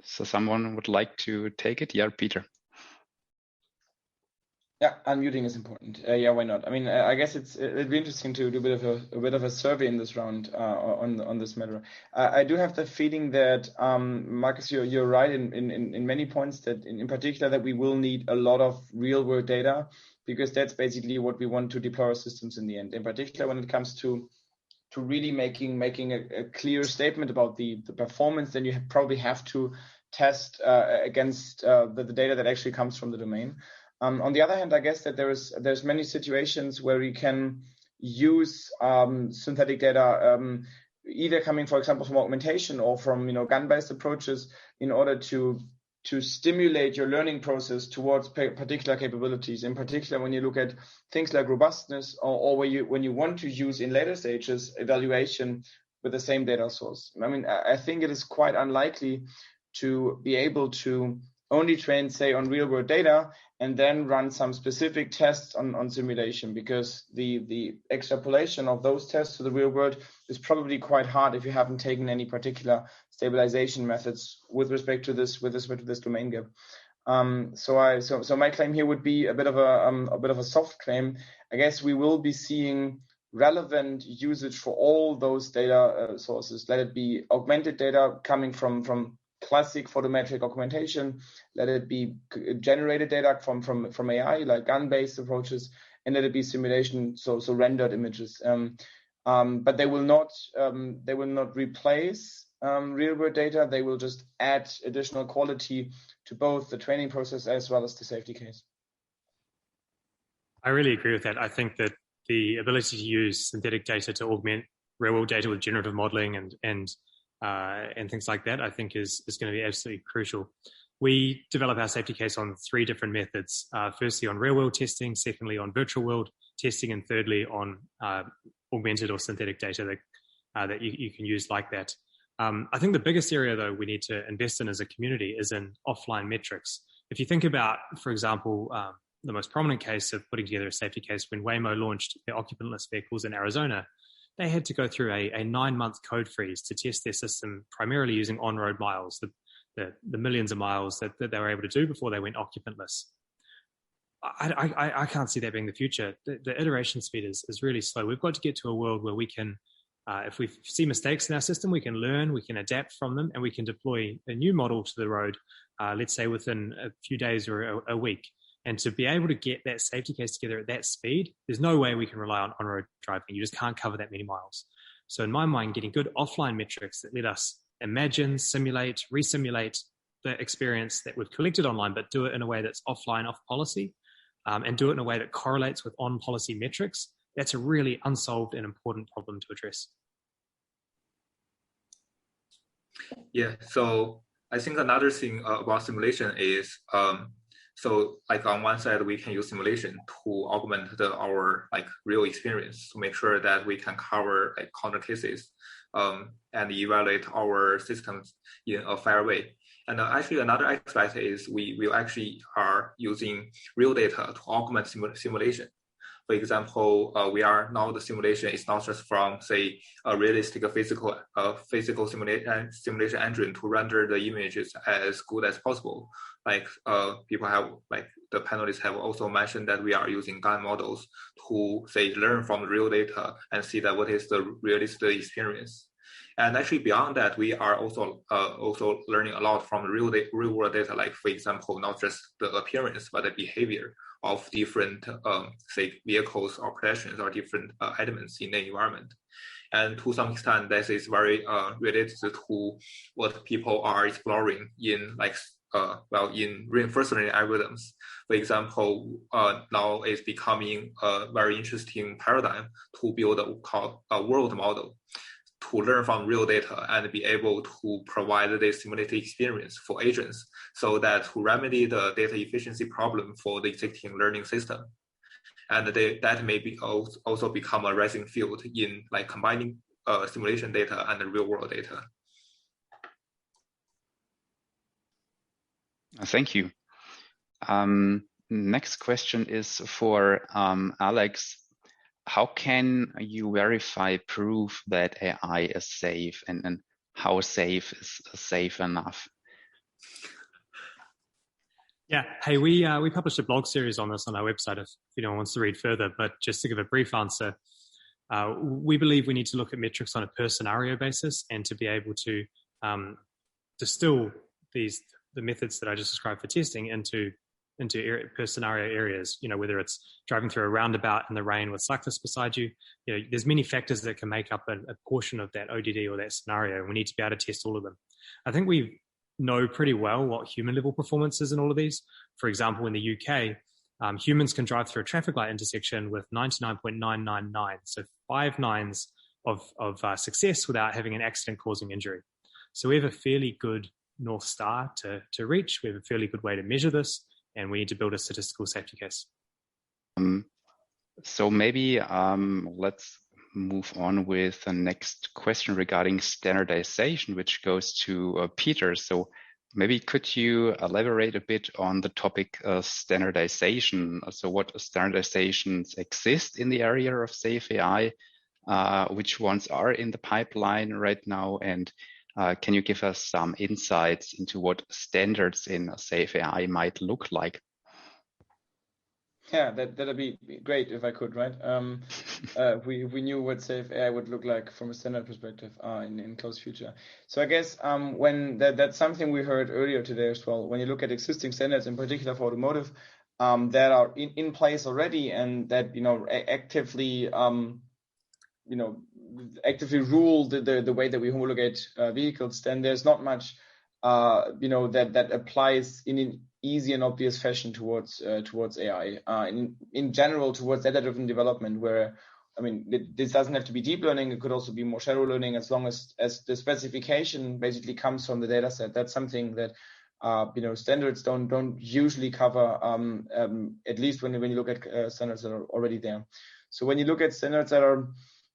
So someone would like to take it? Yeah, Peter. Yeah, unmuting is important. Yeah, why not? I mean, I guess it'd be interesting to do a bit of a survey in this round on this matter. I do have the feeling that Marcus, you're right in many points, that in particular that we will need a lot of real world data, because that's basically what we want to deploy our systems in the end. In particular, when it comes to really making a clear statement about the performance, then you probably have to test against the data that actually comes from the domain. On the other hand, I guess that there's many situations where we can use synthetic data, either coming, for example, from augmentation or from GAN-based approaches, in order to stimulate your learning process towards particular capabilities. In particular, when you look at things like robustness, or when you want to use in later stages evaluation with the same data source. I mean, I think it is quite unlikely to be able to only train, say, on real world data and then run some specific tests on simulation, because the extrapolation of those tests to the real world is probably quite hard if you haven't taken any particular stabilization methods with respect to this domain gap. So my claim here would be a bit of a soft claim. I guess we will be seeing relevant usage for all those data sources. Let it be augmented data coming from classic photometric augmentation, let it be generated data from AI, like GAN-based approaches, and let it be simulation, so rendered images. But they will not replace real world data. They will just add additional quality to both the training process as well as the safety case. I really agree with that. I think that the ability to use synthetic data to augment real world data with generative modeling and things like that, I think is going to be absolutely crucial. We develop our safety case on 3 different methods. Firstly, on real world testing, secondly, on virtual world testing, and thirdly, on augmented or synthetic data that you can use like that. I think the biggest area, though, we need to invest in as a community is in offline metrics. If you think about, for example, the most prominent case of putting together a safety case when Waymo launched their occupantless vehicles in Arizona, they had to go through a 9-month code freeze to test their system primarily using on-road miles, the millions of miles that they were able to do before they went occupantless. I can't see that being the future. The iteration speed is really slow. We've got to get to a world where we can, if we see mistakes in our system, we can learn, we can adapt from them, and we can deploy a new model to the road, let's say within a few days or a week. And to be able to get that safety case together at that speed, there's no way we can rely on on-road driving. You just can't cover that many miles. So in my mind, getting good offline metrics that let us imagine, simulate, resimulate the experience that we've collected online, but do it in a way that's offline, off policy, and do it in a way that correlates with on-policy metrics, that's a really unsolved and important problem to address. Yeah, so I think another thing about simulation is, so like on one side, we can use simulation to augment our real experience to make sure that we can cover corner cases and evaluate our systems in a fair way. And actually another aspect is we actually are using real data to augment simulation. For example, the simulation is not just from, say, a realistic physical simulation engine to render the images as good as possible. The panelists have also mentioned that we are using GAN models to, say, learn from real data and see that what is the realistic experience. And actually beyond that, we are also learning a lot from real world data, like for example, not just the appearance, but the behavior of different, say, vehicles or pedestrians or different elements in the environment. And to some extent, this is very related to what people are exploring in in reinforcement learning algorithms. For example, now it's becoming a very interesting paradigm to build a world model to learn from real data and be able to provide the simulated experience for agents, so that to remedy the data efficiency problem for the existing learning system. And that may be also become a rising field in like combining simulation data and the real world data. Thank you. Next question is for Alex. How can you verify proof that AI is safe, and how safe is safe enough? Yeah, hey, we published a blog series on this on our website if anyone wants to read further, but just to give a brief answer, we believe we need to look at metrics on a per scenario basis, and to be able to distill the methods that I just described for testing into per scenario areas, whether it's driving through a roundabout in the rain with cyclists beside you, there's many factors that can make up a portion of that ODD or that scenario. We need to be able to test all of them. I think we know pretty well what human level performance is in all of these. For example, in the UK, humans can drive through a traffic light intersection with 99.999, so 5 nines of success without having an accident causing injury. So we have a fairly good North Star to reach. We have a fairly good way to measure this, and we need to build a statistical safety case. So maybe let's move on with the next question regarding standardization, which goes to Peter. So maybe could you elaborate a bit on the topic of standardization? So what standardizations exist in the area of safe AI? Which ones are in the pipeline right now? And can you give us some insights into what standards in safe AI might look like? Yeah, that'd be great if I could, right? We knew what safe AI would look like from a standard perspective in close future. So I guess when that's something we heard earlier today as well. When you look at existing standards, in particular for automotive, that are in place already, and that actively actively rule the way that we homologate vehicles, then there's not much that applies in an easy and obvious fashion towards AI. In general, towards data-driven development, where this doesn't have to be deep learning. It could also be more shallow learning, as long as the specification basically comes from the data set. That's something that standards don't usually cover, at least when you look at standards that are already there. So when you look at standards that are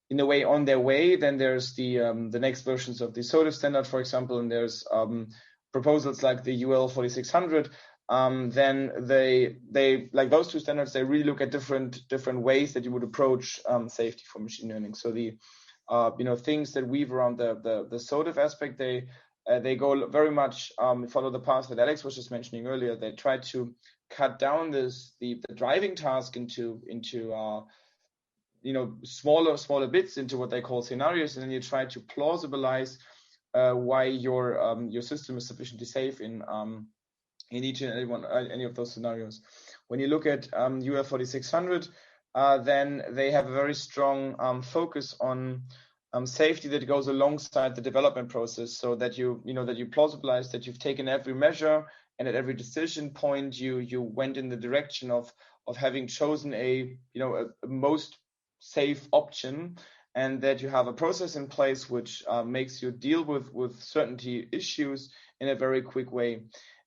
in a way on their way, then there's the next versions of the SOTIF standard, for example, and there's proposals like the UL 4600. Then they like those two standards. They really look at different ways that you would approach safety for machine learning. So the things that weave around the SOTIF aspect, they go very much follow the path that Alex was just mentioning earlier. They try to cut down the driving task into smaller bits, into what they call scenarios, and then you try to plausibilize why your system is sufficiently safe in each and any of those scenarios. When you look at UL 4600, then they have a very strong focus on safety that goes alongside the development process, so that you plausibilize that you've taken every measure, and at every decision point you went in the direction of having chosen a most safe option, and that you have a process in place which makes you deal with certainty issues in a very quick way.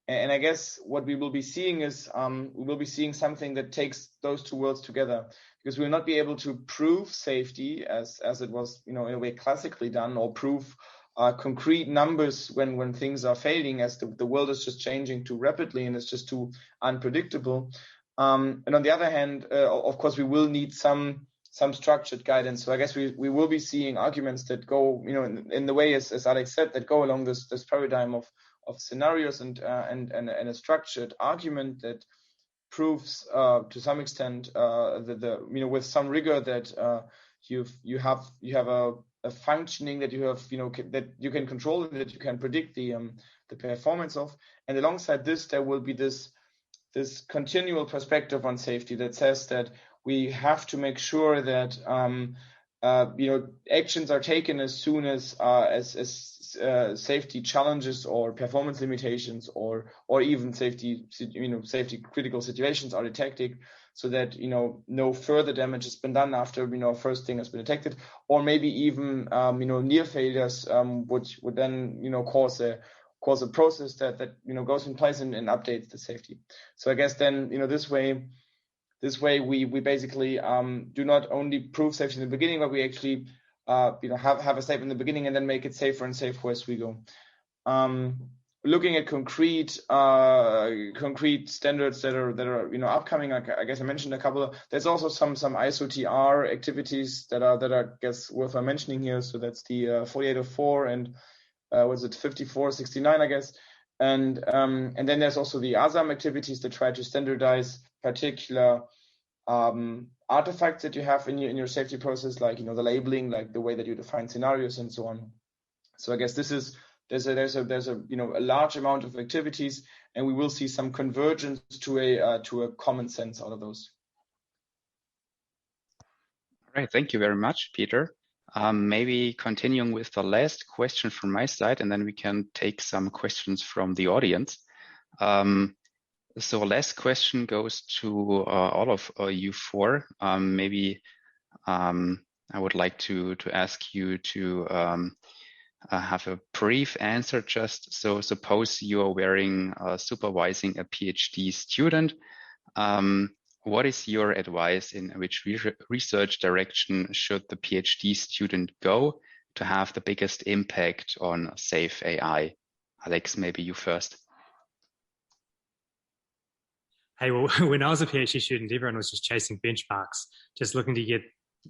And I guess what we will be seeing is we will be seeing something that takes those two worlds together, because we will not be able to prove safety as it was in a way classically done, or prove concrete numbers when things are failing, as the world is just changing too rapidly and it's just too unpredictable. And on the other hand, of course, we will need some structured guidance. So I guess we will be seeing arguments that go, in the way, as Alex said, that go along this paradigm of scenarios and a structured argument that proves to some extent with some rigor that you have a functioning that you have, that you can control and that you can predict the performance of. And alongside this, there will be this continual perspective on safety that says that we have to make sure that actions are taken as soon as safety challenges or performance limitations or even safety critical situations are detected, so that no further damage has been done after first thing has been detected, or maybe even near failures would then cause a process that goes in place and updates the safety. So I guess then this way we basically do not only prove safety in the beginning, but we actually have a step in the beginning and then make it safer and safer as we go. Looking at concrete standards that are upcoming, I guess I mentioned a couple. There's also some ISO TR activities that are I guess worth mentioning here. So that's the 4804 and was it 5469, I guess. And then there's also the ASAM activities that try to standardize particular artifacts that you have in your safety process, like the labeling, like the way that you define scenarios and so on. So I guess there's a large amount of activities, and we will see some convergence to a common sense out of those. All right, thank you very much, Peter. Maybe continuing with the last question from my side, and then we can take some questions from the audience. So last question goes to all of you four. Maybe I would like to ask you to have a brief answer. Just so suppose you are supervising a PhD student. What is your advice in which research direction should the PhD student go to have the biggest impact on safe AI? Alex, maybe you first. Hey, well, when I was a PhD student, everyone was just chasing benchmarks, just looking to get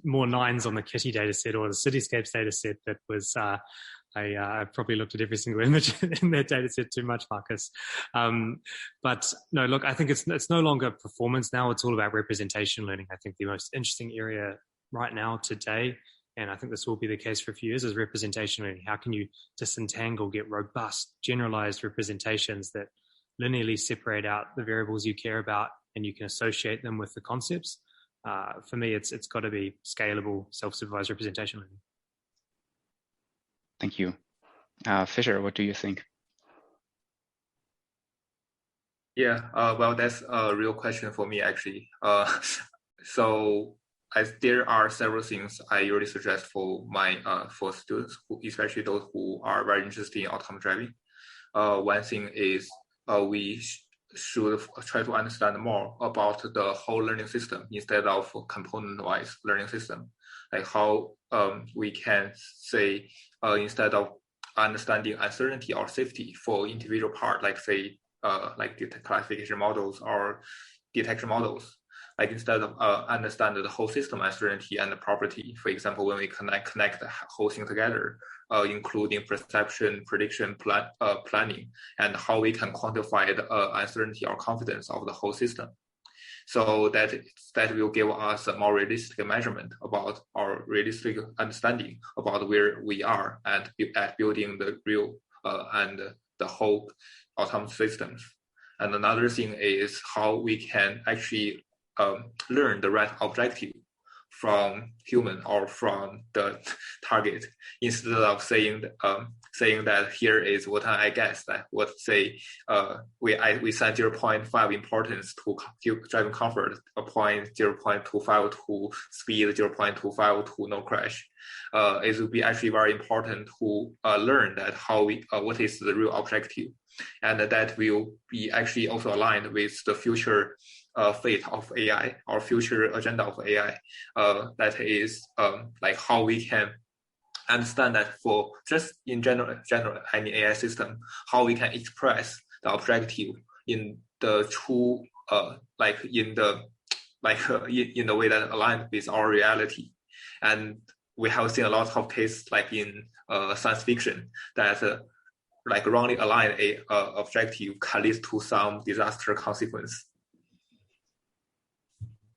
more nines on the Kitty dataset or the Cityscapes dataset. That was, I probably looked at every single image in that dataset too much, Marcus. But no, look, I think it's no longer performance now. It's all about representation learning. I think the most interesting area right now today, and I think this will be the case for a few years, is representation learning. How can you disentangle, get robust, generalized representations that linearly separate out the variables you care about, and you can associate them with the concepts? For me, it's got to be scalable, self-supervised representation learning. Thank you. Fisher, what do you think? Yeah, well, that's a real question for me, actually. So there are several things I usually suggest for my for students, especially those who are very interested in autonomous driving. One thing is we should try to understand more about the whole learning system instead of component-wise learning system. Like how we can say instead of understanding uncertainty or safety for individual part, like say like the classification models or detection models, like instead of understand the whole system uncertainty and the property. For example, when we connect the whole thing together, including perception, prediction, planning, and how we can quantify the uncertainty or confidence of the whole system. So that will give us a more realistic measurement about our realistic understanding about where we are at building the real and the whole autonomous systems. And another thing is how we can actually learn the right objective from human or from the target, instead of saying that here is what I guess that what say we set 0.5 importance to driving comfort, a 0.25 to speed, 0.25 to no crash. It would be actually very important to learn that how we what is the real objective, and that will be actually also aligned with the future fate of AI or future agenda of AI. That is like how we can understand that for just in general any AI system, how we can express the objective in the true in the way that aligns with our reality. And we have seen a lot of cases like in science fiction that like wrongly align a objective can lead to some disaster consequence.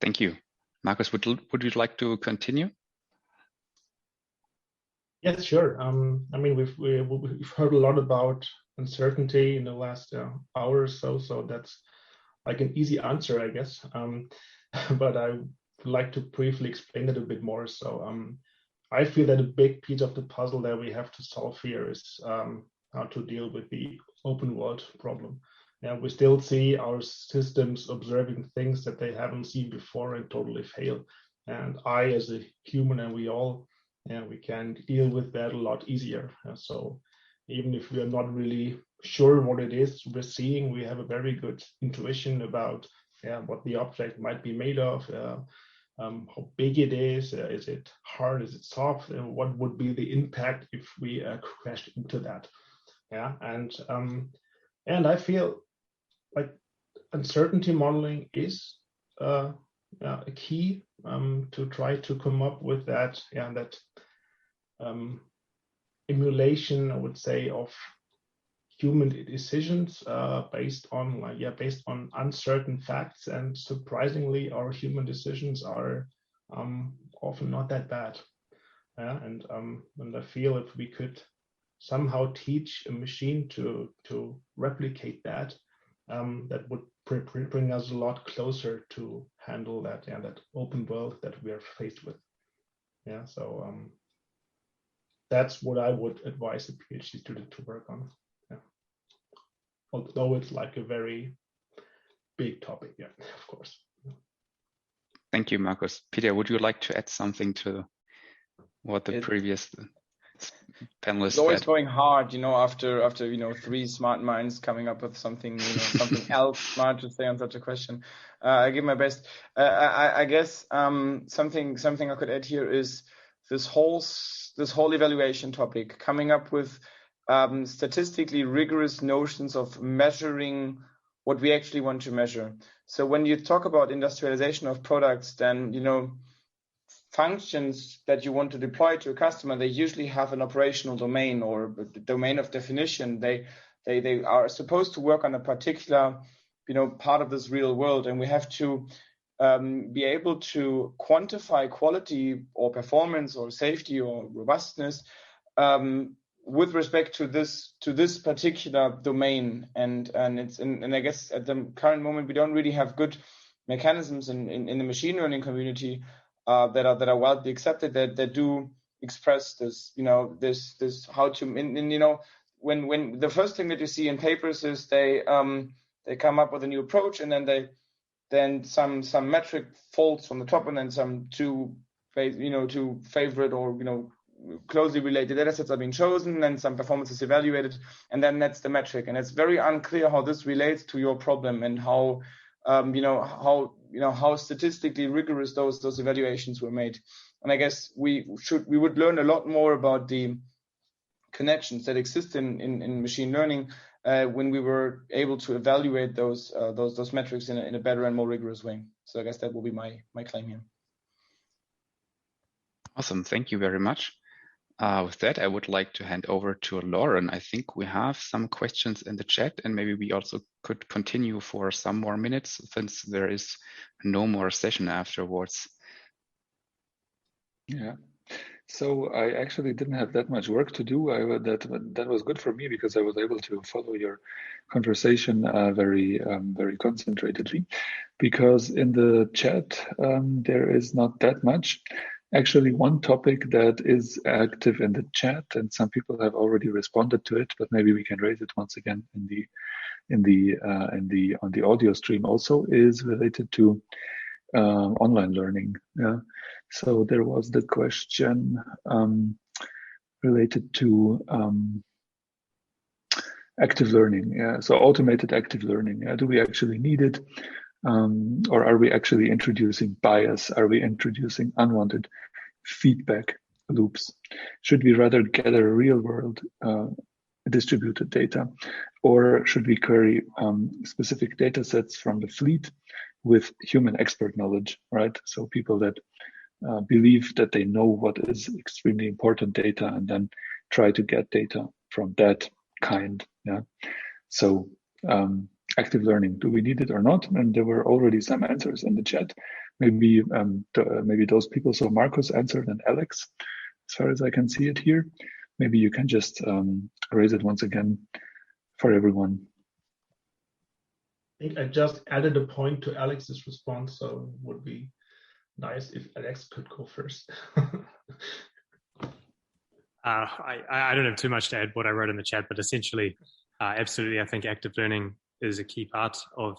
Thank you. Marcus, would you like to continue? Yes, sure. I mean, we've heard a lot about uncertainty in the last hour or so, so that's like an easy answer, I guess. But I would like to briefly explain it a bit more. So I feel that a big piece of the puzzle that we have to solve here is how to deal with the open world problem. Yeah, we still see our systems observing things that they haven't seen before and totally fail. And I, as a human, and we all, yeah, we can deal with that a lot easier. So even if we are not really sure what it is we're seeing, we have a very good intuition about what the object might be made of, how big it is it hard, is it soft, and what would be the impact if we crashed into that. Yeah, and I feel like uncertainty modeling is a key to try to come up with that emulation, I would say, of human decisions based on uncertain facts. And surprisingly, our human decisions are often not that bad. And I feel if we could somehow teach a machine to replicate that, that would bring us a lot closer to handle that open world that we are faced with. Yeah, so that's what I would advise a PhD student to work on. Yeah. Although it's like a very big topic, yeah, of course. Thank you, Markus. Peter, would you like to add something to what the previous panelists It's always said? going hard, after three smart minds coming up with something, something else smart to say on such a question. I give my best. I guess something I could add here is this whole evaluation topic, coming up with statistically rigorous notions of measuring what we actually want to measure. So when you talk about industrialization of products, then functions that you want to deploy to a customer, they usually have an operational domain or a domain of definition. They are supposed to work on a particular part of this real world, and we have to be able to quantify quality or performance or safety or robustness with respect to this particular domain. And I guess at the current moment we don't really have good mechanisms in the machine learning community that are widely accepted that do express this, this how to, when the first thing that you see in papers is they come up with a new approach, and then some metric falls from the top, and then some two favorite or closely related data sets are being chosen, and some performance is evaluated, and then that's the metric. And it's very unclear how this relates to your problem and how how statistically rigorous those evaluations were made. And I guess we would learn a lot more about the connections that exist in machine learning when we were able to evaluate those metrics in a better and more rigorous way. So I guess that will be my claim here. Awesome, thank you very much. With that, I would like to hand over to Lauren. I think we have some questions in the chat, and maybe we also could continue for some more minutes since there is no more session afterwards. Yeah, so I actually didn't have that much work to do. That was good for me because I was able to follow your conversation very concentratedly, because in the chat there is not that much. Actually, one topic that is active in the chat, and some people have already responded to it, but maybe we can raise it once again on the audio stream also, is related to online learning. Yeah. So there was the question related to active learning. Yeah. So automated active learning. Yeah. Do we actually need it? Or are we actually introducing bias? Are we introducing unwanted feedback loops? Should we rather gather real world distributed data, or should we query specific data sets from the fleet with human expert knowledge, right? So people that believe that they know what is extremely important data and then try to get data from that kind. Yeah. So active learning, do we need it or not? And there were already some answers in the chat. Maybe those people, so Markus answered and Alex as far as I can see it here. Maybe you can just raise it once again for everyone. I think I just added a point to Alex's response, so it would be nice if Alex could go first. I don't have too much to add what I wrote in the chat, but essentially, absolutely, I think active learning is a key part of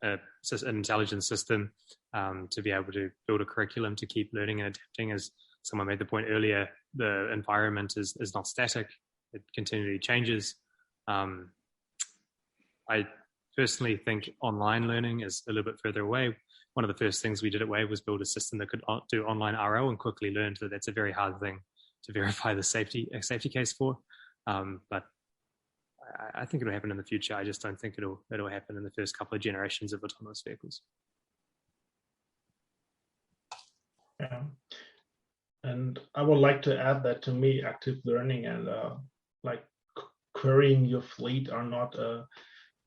an intelligent system to be able to build a curriculum to keep learning and adapting. As someone made the point earlier, the environment is not static. It continually changes. I personally think online learning is a little bit further away. One of the first things we did at Wave was build a system that could do online RL and quickly learned that that's a very hard thing to verify the safety case for. But I think it'll happen in the future. I just don't think it'll happen in the first couple of generations of autonomous vehicles. Yeah. And I would like to add that to me, active learning and like querying your fleet are not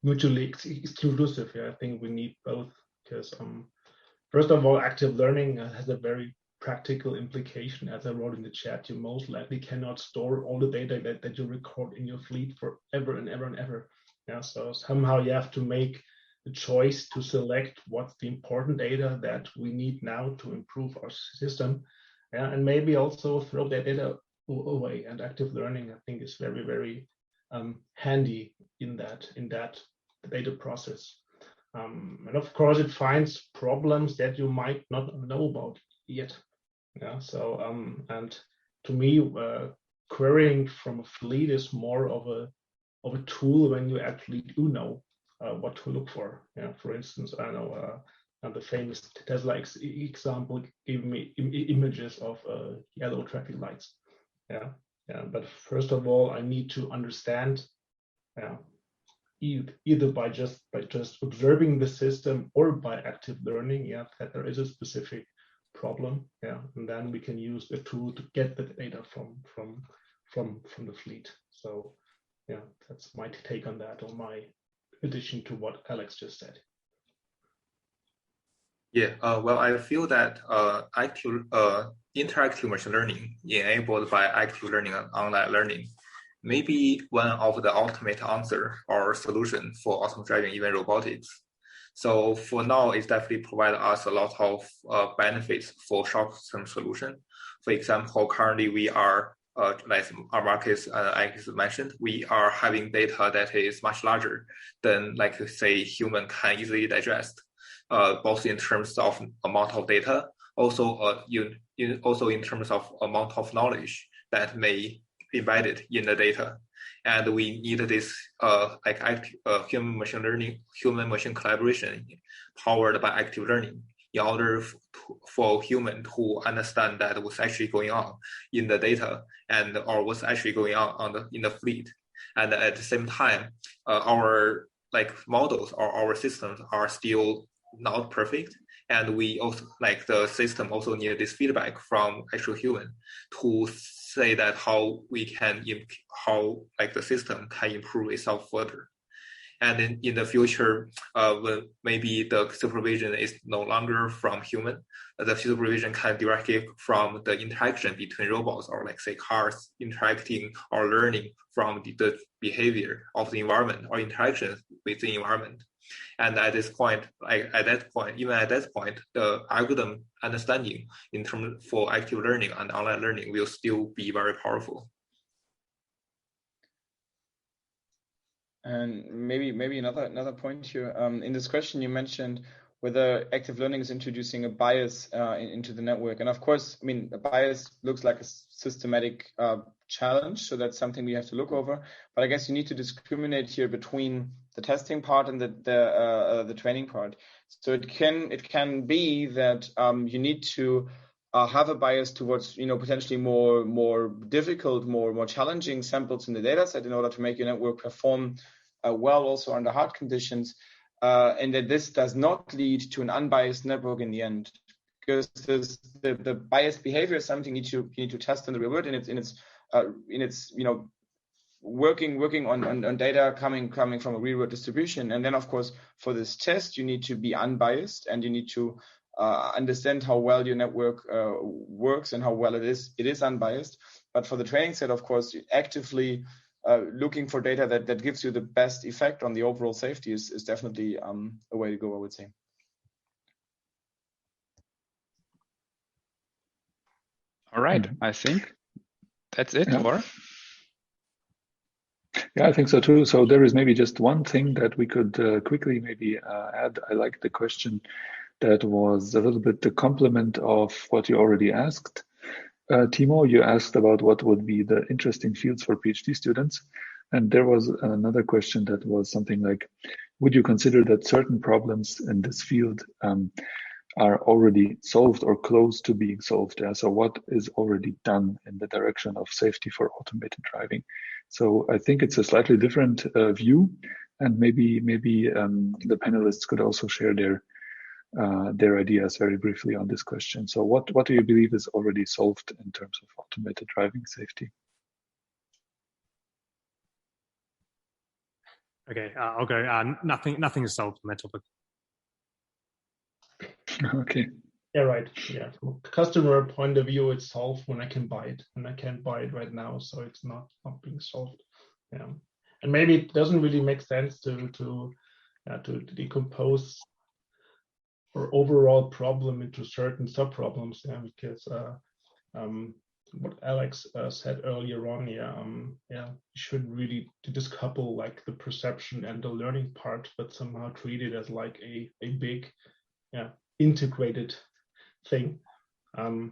mutually exclusive. Yeah, I think we need both because first of all, active learning has a very practical implication. As I wrote in the chat, you most likely cannot store all the data that you record in your fleet forever and ever and ever. Yeah, so somehow you have to make the choice to select what's the important data that we need now to improve our system. Yeah, and maybe also throw that data away. And active learning, I think, is very, very handy in that data process. And of course, it finds problems that you might not know about yet. Yeah. So and to me, querying from a fleet is more of a tool when you actually do know what to look for. Yeah. For instance, I know the famous Tesla example gave me images of yellow traffic lights. Yeah. Yeah. But first of all, I need to understand. Either by just observing the system or by active learning, yeah, that there is a specific problem, yeah, and then we can use a tool to get the data from the fleet. So, yeah, that's my take on that, or my addition to what Alex just said. Yeah, well, I feel that interactive machine learning enabled by active learning and online learning may be one of the ultimate answer or solution for autonomous driving, even robotics. So for now, it definitely provides us a lot of benefits for short-term solution. For example, currently we are, like our Marcus and Alex mentioned, we are having data that is much larger than, like, say, human can easily digest, both in terms of amount of data, also in terms of amount of knowledge that may embedded in the data, and we need this human machine collaboration powered by active learning in order for human to understand that what's actually going on in the data or what's actually going on in the fleet, and at the same time, our models or our systems are still not perfect. And we also the system also need this feedback from actual human to say that how the system can improve itself further. And in the future, when maybe the supervision is no longer from human, the supervision can directly from the interaction between robots or say cars interacting or learning from the behavior of the environment or interactions with the environment. And at this point, even at that point, the algorithm understanding in terms for active learning and online learning will still be very powerful. And maybe another point here. In this question, you mentioned whether active learning is introducing a bias into the network. And of course, I mean, a bias looks like a systematic challenge, so that's something we have to look over. But I guess you need to discriminate here between the testing part and the training part. So it can be that you need to have a bias towards potentially more difficult, more challenging samples in the data set in order to make your network perform well also under hard conditions, and that this does not lead to an unbiased network in the end, because the biased behavior is something you need to test in the real world, in its working on data coming from a real world distribution. And then of course for this test you need to be unbiased, and you need to understand how well your network works and how well it is unbiased. But for the training set, of course, actively looking for data that gives you the best effect on the overall safety is definitely a way to go, I would say. All right, I think that's it, or? Yeah, I think so too. So there is maybe just one thing that we could quickly maybe add. I like the question that was a little bit the complement of what you already asked. Timo, you asked about what would be the interesting fields for PhD students. And there was another question that was something like, would you consider that certain problems in this field are already solved or close to being solved? So what is already done in the direction of safety for automated driving? So I think it's a slightly different view, and maybe the panelists could also share their ideas very briefly on this question. So what do you believe is already solved in terms of automated driving safety? Okay, I'll go. Nothing is solved on that topic. Okay. Yeah, right. Yeah, from a customer point of view, it's solved when I can buy it, and I can't buy it right now, so it's not being solved. Yeah, and maybe it doesn't really make sense to decompose our overall problem into certain sub-problems. Yeah, because what Alex said earlier on, you should really decouple like the perception and the learning part, but somehow treat it as like a big, integrated thing. And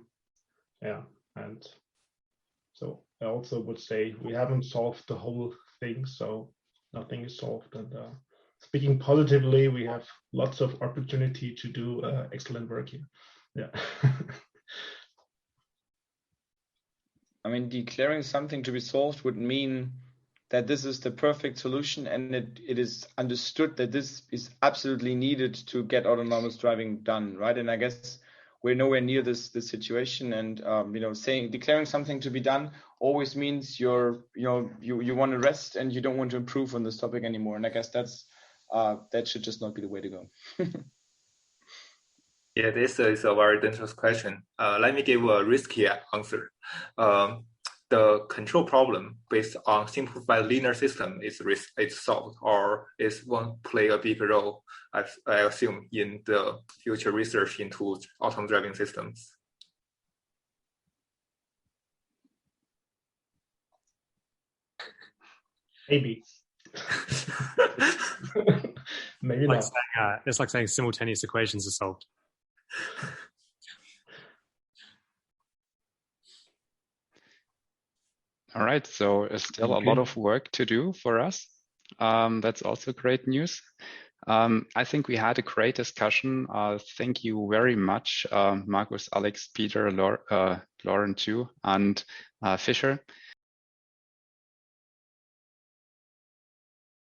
so I also would say we haven't solved the whole thing, so nothing is solved. And speaking positively, we have lots of opportunity to do excellent work here. Yeah. I mean, declaring something to be solved would mean that this is the perfect solution, and it is understood that this is absolutely needed to get autonomous driving done, right? And I guess we're nowhere near this situation. And declaring something to be done always means you want to rest and you don't want to improve on this topic anymore. And I guess that should just not be the way to go. Yeah, this is a very dangerous question. Let me give a risky answer. The control problem based on simplified linear system is solved, or won't play a big role, I assume, in the future research into autonomous driving systems. Maybe. Maybe not. It's like saying simultaneous equations are solved. All right, so still a lot of work to do for us. That's also great news. I think we had a great discussion. Thank you very much, Markus, Alex, Peter, Lauren too, and Fisher.